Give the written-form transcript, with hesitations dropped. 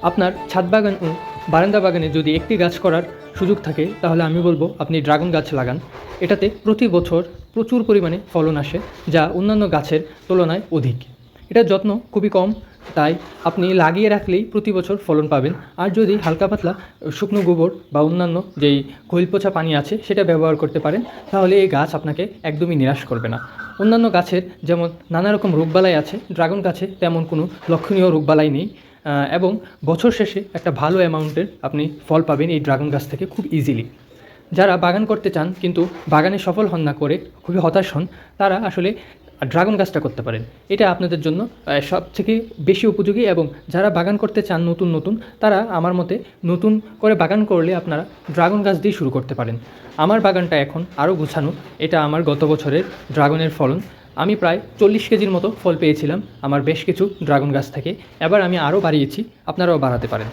আপনার ছাদ বাগান ও বারান্দা বাগানে যদি একটি গাছ করার সুযোগ থাকে তাহলে আমি বলবো আপনি ড্রাগন গাছ লাগান। এটাতে প্রতি বছর প্রচুর পরিমাণে ফলন আসে, যা অন্যান্য গাছের তুলনায় অধিক। এটার যত্ন খুবই কম, তাই আপনি লাগিয়ে রাখলেই প্রতি বছর ফলন পাবেন। আর যদি হালকা পাতলা শুকনো গোবর বা অন্যান্য যেই খৈল পচা পানি আছে সেটা ব্যবহার করতে পারেন, তাহলে এই গাছ আপনাকে একদমই নিরাশ করবে না। অন্যান্য গাছের যেমন নানা রকম রোগবালাই আছে, ড্রাগন গাছে তেমন কোনো লক্ষণীয় রোগবালাই নেই, এবং বছর শেষে একটা ভালো অ্যামাউন্টের আপনি ফল পাবেন এই ড্রাগন গাছ থেকে খুব ইজিলি। যারা বাগান করতে চান কিন্তু বাগানে সফল হন না করে খুবই হতাশ হন, তারা আসলে ড্রাগন গাছটা করতে পারেন। এটা আপনাদের জন্য সবথেকে বেশি উপযোগী। এবং যারা বাগান করতে চান নতুন নতুন, তারা আমার মতে নতুন করে বাগান করলে আপনারা ড্রাগন গাছ দিয়ে শুরু করতে পারেন। আমার বাগানটা এখন আরও গোছানো। এটা আমার গত বছরের ড্রাগনের ফলন। আমি প্রায় 40 কেজির মতো ফল পেয়েছিলাম আমার বেশ কিছু ড্রাগন গাছ থেকে। এবার আমি আরও বাড়িয়েছি, আপনারাও বাড়াতে পারেন।